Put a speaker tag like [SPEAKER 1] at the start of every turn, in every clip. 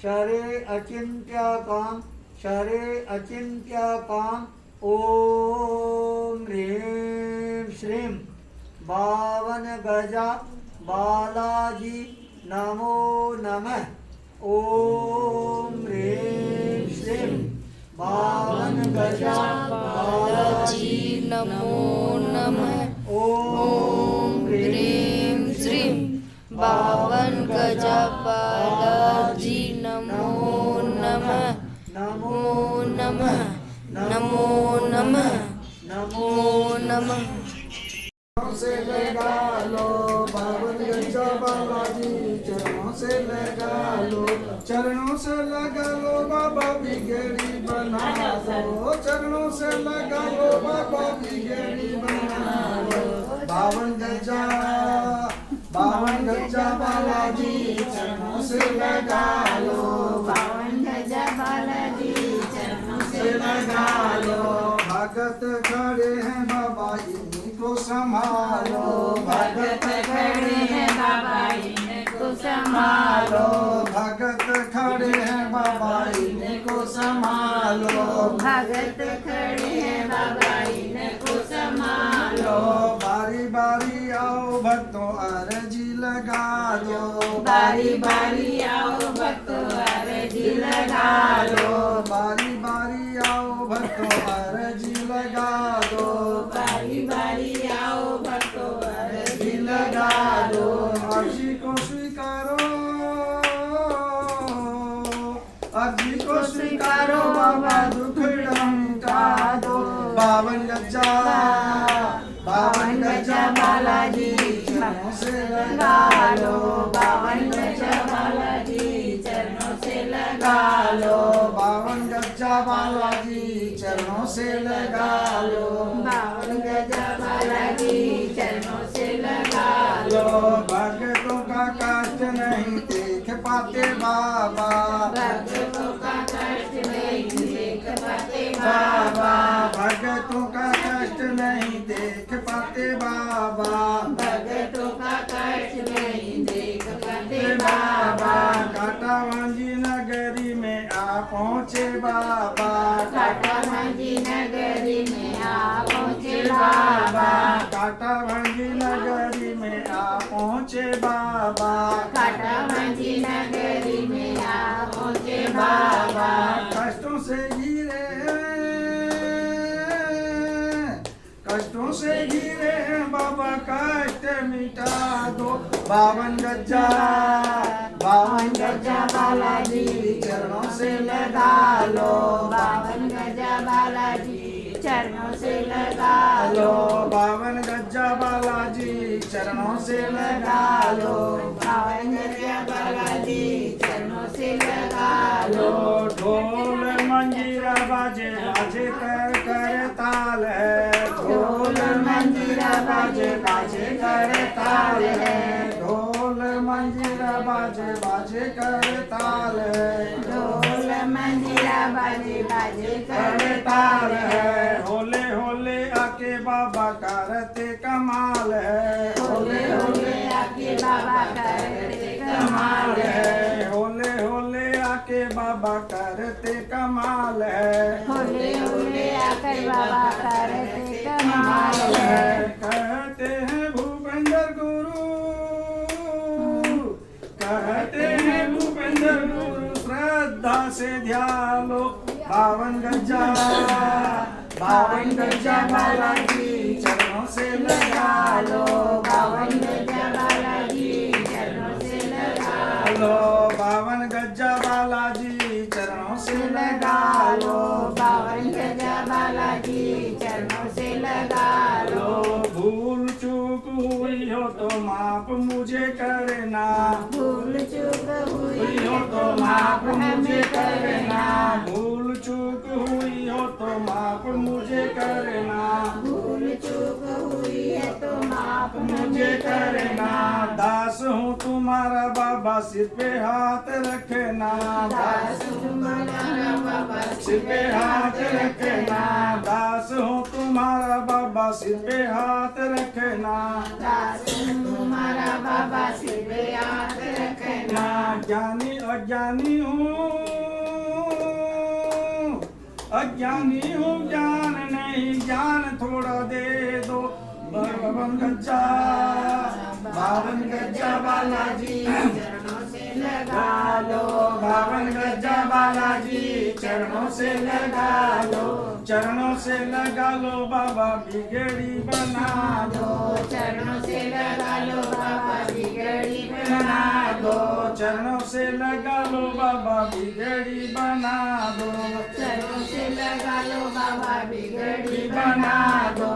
[SPEAKER 1] शरे अचिंत्याकाम शरे अचिंत्याकाम ओम ह्रीं श्रीं बावन गजा बालाजी नमो नमः ओम ह्रीं श्रीं बावन गजा बालाजी
[SPEAKER 2] नमो नमः
[SPEAKER 1] ओम
[SPEAKER 2] ह्रीं श्रीं बावन गजा बालाजी नमो नमः
[SPEAKER 1] नमो
[SPEAKER 2] नमः नमो नमः नमो नमः
[SPEAKER 1] से लगा लो बावन गजा बालाजी चरणों से लगा लो चरणों से लगा लो बाबा बिगड़ी बना लो चरणों से लगा लो बाबा बिगड़ी बना लो बावन गजा बालाजी चरणों से लगा लो
[SPEAKER 2] बावन गजा बालाजी चरणों
[SPEAKER 1] से लगा लो भगत खड़े हैं बाबा इन्हीं को संभालो भगत
[SPEAKER 2] खड़े हैं बाबा इनको संभालो
[SPEAKER 1] भगत खड़े हैं बाबा इन्हीं को संभालो
[SPEAKER 2] भगत खड़े हैं बाबा इनको संभालो
[SPEAKER 1] बारी बारी आओ भक्तों अर्जी लगा दो
[SPEAKER 2] बारी बारी आओ भक्तों अर्जी लगा दो
[SPEAKER 1] बारी बारी आओ भक्तों अर्जी लगा दो
[SPEAKER 2] बारी बारी आओ भक्तों अर्जी
[SPEAKER 1] लगा दो अर्जी को स्वीकारो अर्जी को स्वीकारो बाबा दुखड़ा मिटा दो बावन गजा
[SPEAKER 2] बालाजी चरणों से लगा लो बावन गजा बालाजी चरणों से लगा लो
[SPEAKER 1] बावन गजा बालाजी चरणों से लगा लो
[SPEAKER 2] बावन गजा बालाजी चरणों से लगा लो
[SPEAKER 1] भक्तों का कष्ट नहीं देख पाते बाबा
[SPEAKER 2] भक्तों का कष्ट नहीं देख पाते
[SPEAKER 1] बाबा भक्तों का कष्ट नहीं देख पाते बाबा
[SPEAKER 2] भक्तों का कष्ट नहीं देख पाते
[SPEAKER 1] बाबा काटा वांजी नगरी में आ पहुँचे बाबा
[SPEAKER 2] काटा भांजी नगरी में आ पहुँचे बाबा
[SPEAKER 1] काटा वांजी नगरी में आ पहुँचे बाबा
[SPEAKER 2] काटा भांजी नगरी में आ पहुँचे बाबा
[SPEAKER 1] कष्टों से घिरे कष्टों से घिरे हैं बाबा कष्ट मिटा दो बावन गजा बालाजी चरणों से लगा लो
[SPEAKER 2] बावन गजा बालाजी चरणों से लगा
[SPEAKER 1] लो बावन गजा बालाजी चरणों से लगा लो
[SPEAKER 2] बावन गजा बालाजी चरणों से लगा लो
[SPEAKER 1] ढोल मंजीरा बाजे बाजे कर कर ताल है ढोल मंजीरा बाजे बाजे कर ताल है ढोल मंजीरा बाजे बाजे कर ताल है
[SPEAKER 2] ढोल मंजीरा बाजे बाजे
[SPEAKER 1] कर ताल है होले होले आके बाबा करते कमाल है
[SPEAKER 2] होले होले आके बाबा करते कमाल है
[SPEAKER 1] होले होले आके बाबा करते कमाल है
[SPEAKER 2] होले होले आकर बाबा करते कमाल है
[SPEAKER 1] कहते हैं भूपेंद्र गुरु कहते हैं भूपेंद्र गुरु श्रद्धा से ध्यान लो बावन गजा बालाजी चरणों से लगा लो
[SPEAKER 2] बावन गजा बालाजी चरणों से लगा
[SPEAKER 1] लो बावन गजा बालाजी चरणों से लगा लो
[SPEAKER 2] बावन गजा बालाजी चरणों से लगा लो
[SPEAKER 1] भूल चूक हुई हो तो माफ मुझे करना,
[SPEAKER 2] भूल चूक हुई
[SPEAKER 1] हो तो माफ मुझे करना, भूल चूक हुई हो तो माफ मुझे करना,
[SPEAKER 2] भूल चूक हुई है तो माफ
[SPEAKER 1] मुझे करना। दास हूँ तुम्हारा बाबा, सिर पे हाथ रखना,
[SPEAKER 2] दास तुम्हारा बाबा
[SPEAKER 1] सिर पे हाथ रखना, दास हूँ तुम्हारा बाबा, सिर पे हाथ रखना,
[SPEAKER 2] दास तुम्हारा बाबा सिर पे हाथ रखना।
[SPEAKER 1] ना ज्ञानी अज्ञानी हूँ, अज्ञानी हूँ, ज्ञान नहीं, ज्ञान थोड़ा दे दो। बावन गज्जा, बावन गज्जा बालाजी,
[SPEAKER 2] चरणों से लगा लो,
[SPEAKER 1] बावन गज्जा बालाजी, चरणों से लगा लो, चरणों से लगा लो बाबा, बिगड़ी बना दो,
[SPEAKER 2] चरणों से लगा लो बाबा बिगड़ी
[SPEAKER 1] बना दो, चरणों से लगा लो बाबा, बिगड़ी बना दो,
[SPEAKER 2] चरणों से लगा लो बाबा बिगड़ी
[SPEAKER 1] बना दो।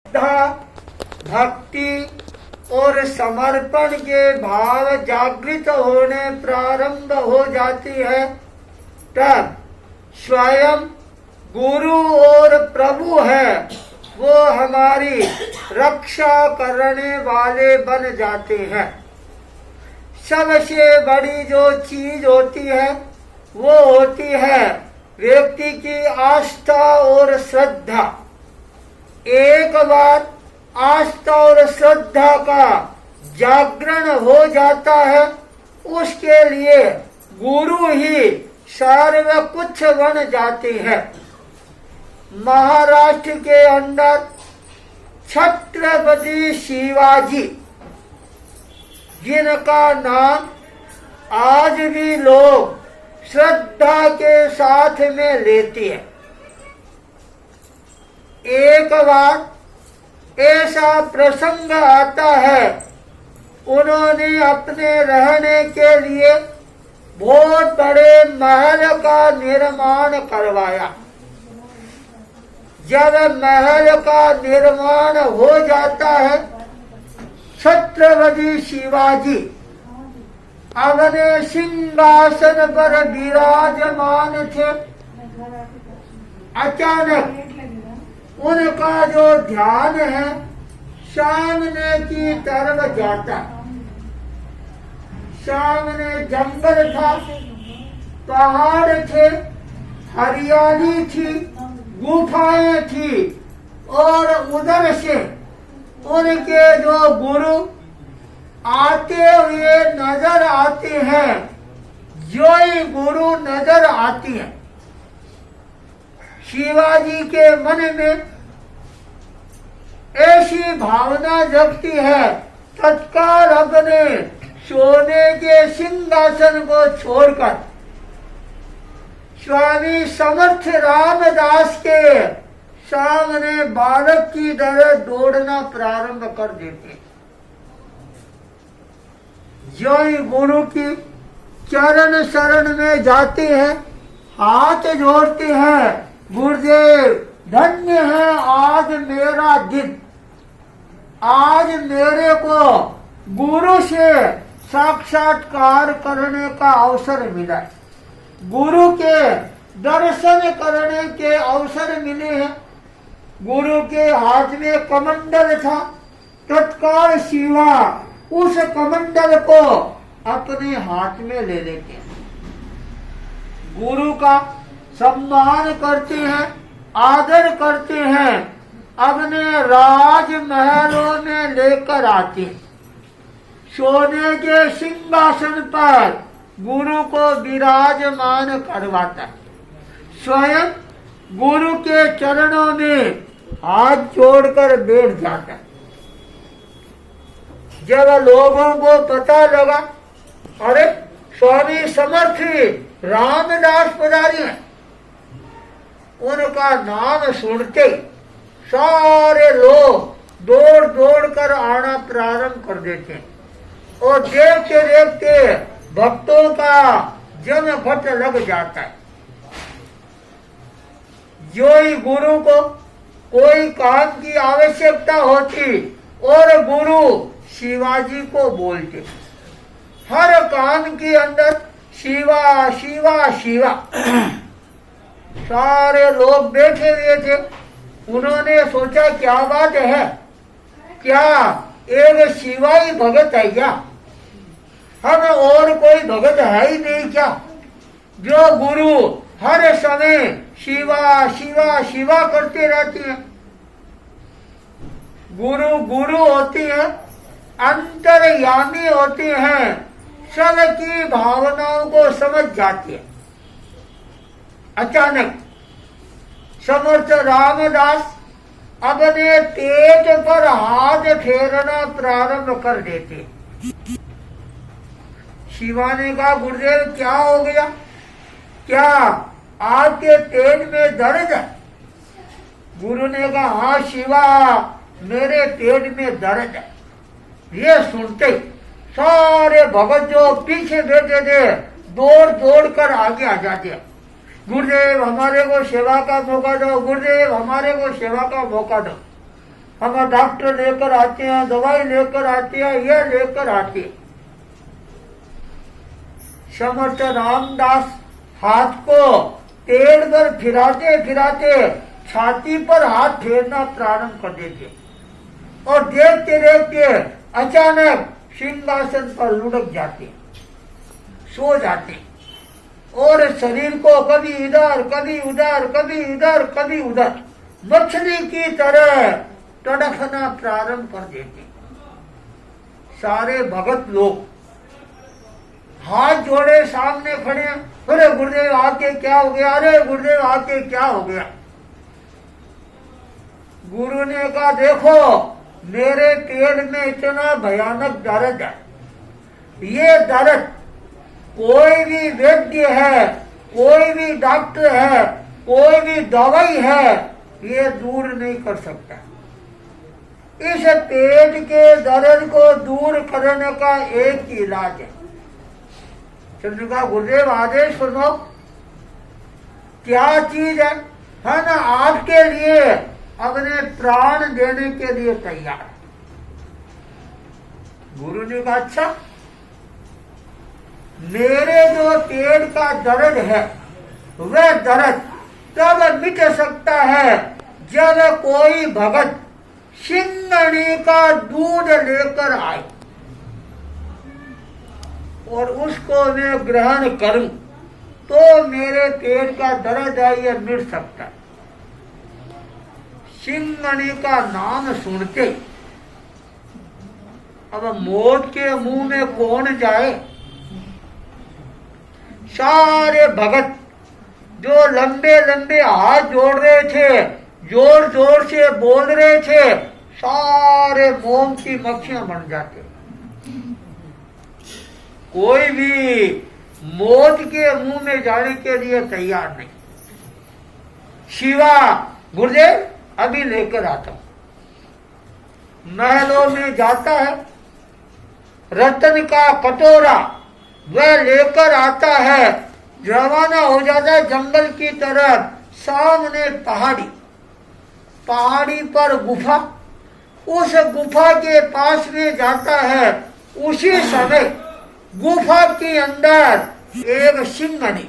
[SPEAKER 3] श्रद्धा, भक्ति और समर्पण के भाव जागृत होने प्रारंभ हो जाती है, तब स्वयं गुरु और प्रभु है वो हमारी रक्षा करने वाले बन जाते हैं। सबसे बड़ी जो चीज होती है वो होती है व्यक्ति की आस्था और श्रद्धा। एक बार आस्था और श्रद्धा का जागरण हो जाता है, उसके लिए गुरु ही सर्व कुछ बन जाते हैं। महाराष्ट्र के अंदर छत्रपति शिवाजी, जिनका नाम आज भी लोग श्रद्धा के साथ में लेते हैं। एक बार ऐसा प्रसंग आता है, उन्होंने अपने रहने के लिए बहुत बड़े महल का निर्माण करवाया। जब महल का निर्माण हो जाता है, छत्रपति शिवाजी अपने सिंहासन पर विराजमान थे। अचानक उनका जो ध्यान है सामने की तरफ जाता। सामने जंगल था, पहाड़ थे, हरियाली थी, गुफाएं थी और उधर से उनके जो गुरु आते हुए नजर आते हैं। जो ही गुरु नजर आती है शिवाजी के मन में ऐसी भावना जगती है, तत्काल अपने सोने के सिंहासन को छोड़कर स्वामी समर्थ रामदास के सामने बालक की तरह दौड़ना प्रारंभ कर देते। जो ही गुरु की चरण शरण में जाते हैं, हाथ जोड़ते हैं, गुरुदेव धन्य है आज मेरा दिन, आज मेरे को गुरु से साक्षात्कार करने का अवसर मिला, गुरु के दर्शन करने के अवसर मिले हैं। गुरु के हाथ में कमंडल था, तत्काल शिवा उस कमंडल को अपने हाथ में ले लेते हैं, गुरु का सम्मान करते हैं, आदर करते हैं, अपने राजमहलों में लेकर आते हैं। सोने के सिंहासन पर गुरु को विराजमान करवाता है, स्वयं गुरु के चरणों में हाथ जोड़कर बैठ जाता है। जब लोगों को पता लगा अरे स्वामी समर्थ रामदास पधारी हैं, उनका नाम सुनते सारे लोग दौड़ दौड़ कर आना प्रारंभ कर देते हैं और देखते देखते भक्तों का जमघट लग जाता है। जो ही गुरु को कोई काम की आवश्यकता होती और गुरु शिवाजी को बोलते, हर काम के अंदर शिवा शिवा शिवा। सारे लोग बैठे हुए थे, उन्होंने सोचा क्या बात है, क्या एक शिवा ही भगत है क्या, हम और कोई भगत है ही नहीं क्या जो गुरु हर समय शिवा शिवा शिवा करते रहते हैं। गुरु गुरु होती है, अंतर्यामी होती हैं, सबकी भावनाओं को समझ जाती है। अचानक समर्थ रामदास अपने पेट पर हाथ फेरना प्रारंभ कर देते। शिवा ने कहा गुरुदेव क्या हो गया, क्या आपके पेट में दर्द है? गुरु ने कहा हाँ शिवा मेरे पेट में दर्द है। ये सुनते सारे भगत जो पीछे बैठे थे दौड़ दौड़ कर आगे आ जाते, गुरुदेव हमारे को सेवा का मौका दो, गुरुदेव हमारे को सेवा का मौका दो। हम डॉक्टर लेकर आते हैं, दवाई लेकर आते हैं, ये लेकर आते हैं। समर्थ रामदास हाथ को पेड़ पर फिराते फिराते छाती पर हाथ फेरना प्रारंभ कर देते और देखते देखते अचानक सिंहासन पर लुढ़क जाते, सो जाते और शरीर को कभी इधर कभी उधर कभी इधर कभी उधर मछली की तरह तड़फना प्रारंभ कर देते। सारे भगत लोग हाथ जोड़े सामने खड़े, अरे गुरुदेव आके क्या हो गया, अरे गुरुदेव आके क्या हो गया। गुरु ने कहा देखो मेरे पेट में इतना भयानक दर्द है, ये दर्द कोई भी वैद्य है, कोई भी डॉक्टर है, कोई भी दवाई है, ये दूर नहीं कर सकता। इस पेट के दर्द को दूर करने का एक ही इलाज है। चंद्र का गुरुदेव आदेश सुनो, क्या चीज है ना, आपके लिए अपने प्राण देने के लिए तैयार। गुरु ने कहा अच्छा, मेरे जो पेट का दर्द है वह दर्द तब मिट सकता है जब कोई भगत सिंगनी का दूध लेकर आए और उसको मैं ग्रहण करूं तो मेरे पेट का दर्द है यह मिट सकता है। सिंगनी का नाम सुनते अब मौत के मुंह में कौन जाए। सारे भगत जो लंबे लंबे हाथ जोड़ रहे थे, जोर जोर से बोल रहे थे, सारे मोम की मक्खियां बन जाते। कोई भी मौत के मुंह में जाने के लिए तैयार नहीं। शिवा गुरुदेव अभी लेकर आता हूं। महलों में जाता है, रतन का कटोरा वह लेकर आता है, रवाना हो जाता है जंगल की तरफ। सामने पहाड़ी, पहाड़ी पर गुफा, उस गुफा के पास में जाता है। उसी समय गुफा के अंदर एक सिंगनी